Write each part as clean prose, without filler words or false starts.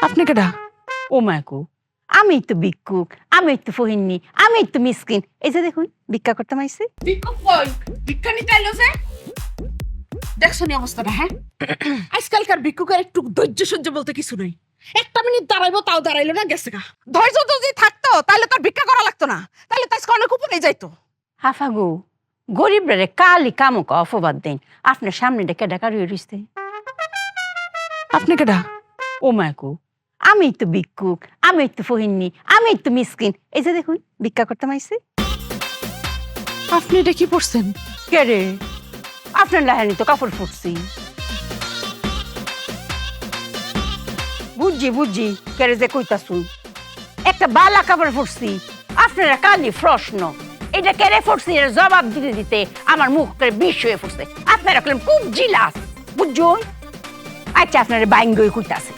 আপনি কেডা? ও মাকু, আমি তো ভিক্ষুক, আমি তো ফহিনী, আমি তো মিসকিন। এই যে দেখুন ভিক্ষা করতে মাইছি। ভিক্ষুক কই? ভিক্ষা নিতে আইলো যে? দেখছো নি অবস্থাটা, হ্যাঁ? আজকালকার ভিক্ষুকের একটু ধৈর্য সহ্য বলতে কিছু নাই। একটা মিনিট দাঁড়াইবো, তাও দাঁড়াইলো না, গেছে গা। ধৈর্য যদি থাকতো তাহলে তার ভিক্ষা করা লাগতো না, তাহলে তো আজকে অনেক উপরে যাইতো। হাফাগু, গরিবরে কালি কামক অপবাদ দেন। আপনার সামনে ডেকে ডাকা রইছে। আপনি কেডা? ও মাকু, আমি তো ভিক্ষুক, আমি তো ফহিনী, আমি তো মিসকিন। এই যে দেখুন ভিক্ষা করতে মাইছি। আপনি এটা কি পড়ছেন? কে রে? আপনার লাহানি তো কাপড় ফুটছি। বুঝছি কেরে যে কইতাছুন। একটা বালা কাপড় ফুটছি, আপনারা কালি প্রশ্ন। এটা কেড়ে ফুটছি এর জবাব দিতে দিতে আমার মুখ করে বিষ হয়ে ফুটছে। আপনারা কইলেন খুব জিলাস, বুঝছুন? আচ্ছা আপনারা বাইঙ্গই কইতাছে।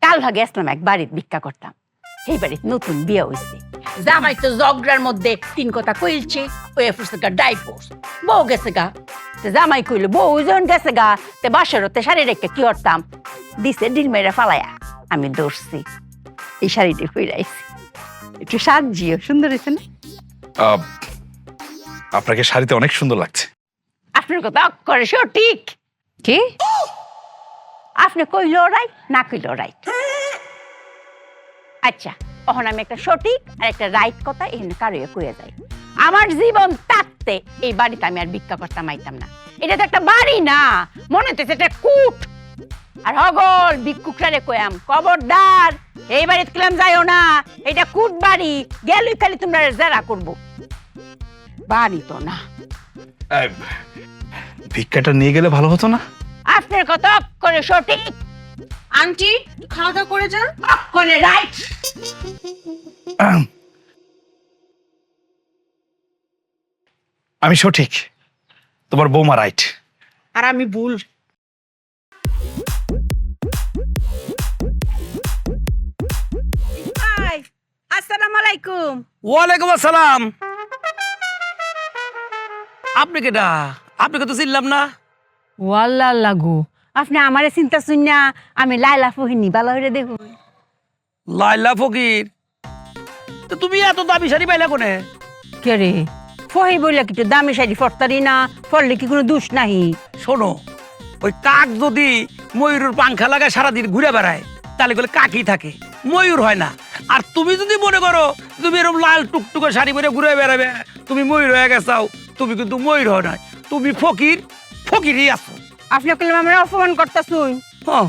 কাল ভাগে আসলাম এক বাড়িতে ভিক্ষা করতাম। সেই বাড়িতে নতুন বিয়ে হয়েছে। জামাই তো জগড়ার মধ্যে 3 কথা কইলছে, ওই ফুটছে গা ডাইভোর্স। বউ গেছে গা। তে জামাই কইল বউ যখন গেছে গা, তে বাসরতে শাড়ি রেখে কি করতাম? দিছে ডিল মেরে ফালায়া। আমি দৌড়ছি, এই শাড়িটি ফিরাইছি। একটু সাজিও, সুন্দর হয়েছে না? আপনাকে শাড়িতে অনেক সুন্দর লাগছে। আপনার কথা করে সঠিক। কি? আপনি কইলো রাইট, না কইলো রাইট। আচ্ছা, এখন আমি একটা সঠিক আর একটা রাইট কথা এখানে কারো কইয়া যাই। আমার জীবন থাকতে এই বাড়িতে আমি আর ভিক্ষা করতাম আইতাম না। এটা তো একটা বাড়ি না, মনে হচ্ছে এটা কুট। আর হগল ভিক্ষুকরারে কয়াম, খবরদার এই বাড়িতে কেলাম যাইও না, এটা কুট বাড়ি। গেলই খালি তোমরা জেরা করবো, বাড়ি তো না। ভিক্ষাটা নিয়ে গেলে ভালো হতো না? আপনার কথা করে সঠিক। আন্টি খাওয়া দাওয়া করে যান। করে রাইট। আমি সঠিক, তোমার বৌমা রাইট। আর আমি ভুল। আসসালামু আলাইকুম। ওয়ালাইকুম আসসালাম। আপনি কেডা? আপনাকে তো চিনলাম না। ওয়াল্লাহ লাগু, আপনি আমারে চিন্তা শুনিয়া আমি লাইলা ফহিনী ভালো হইরে দেখুন। লাইলা ফকির, তো তুমি এত দামি শাড়ি পাইলা কোনে? কে রে? ফহি বইলা কি দামি শাড়ি ফরতারি না, ফরলে কি কোনো দোষ নাহি? শোনো, ওই কাক যদি ময়ূরের পাংখা লাগায় সারাদিন ঘুরে বেড়ায় তাহলে বলে কাকই থাকে, ময়ূর হয় না। আর তুমি যদি মনে করো তুমি এরকম লাল টুকটুকে শাড়ি পরে ঘুরে বেড়াবে, তুমি ময়ূর হয়ে গেছাও, তুমি কিন্তু ময়ূর হয় নাই, তুমি ফকির, ফকিরই আছো। আপনি কইলাম আমরা অপমান করতাছুন। হ্যাঁ,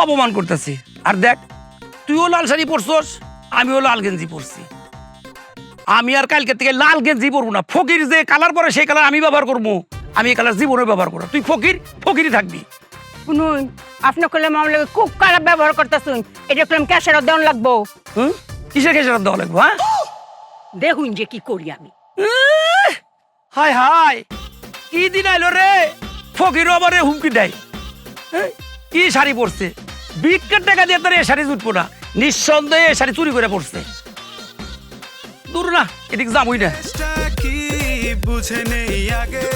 অপমান করতেছি। আর দেখ, তুইও লাল শাড়ি পরছস, আমিও লাল গেঞ্জি পরছি। আমি আর কালকে থেকে লাল গেঞ্জি পরবো না। ফকির যে কালার পরে সেই কালার আমি ব্যবহার করবো, আমি এই কালার জীবনে ব্যবহার করবো। তুই ফকির, ফকিরই থাকবি। শুনুন, আপনি কইলাম আমার লগে খুব খারাপ ব্যবহার করতাছুন। এটা কইলাম ক্যাশের দেন লাগবো। হুম, কিসের খেসার দেওয়া লাগবো? হ্যাঁ, দেখুন যে কি করি আমি। হায় হায়, কি দিন আইলো রে, ফকিরও আবার হুমকি দেয়। কি শাড়ি পরছে, ভিক্ষার টাকা দিয়ে তার এ শাড়ি জুটবো না, নিঃসন্দেহে এ শাড়ি চুরি করে পড়ছে। দূর না, এদিকে যাবই না। বুঝে নেই আগে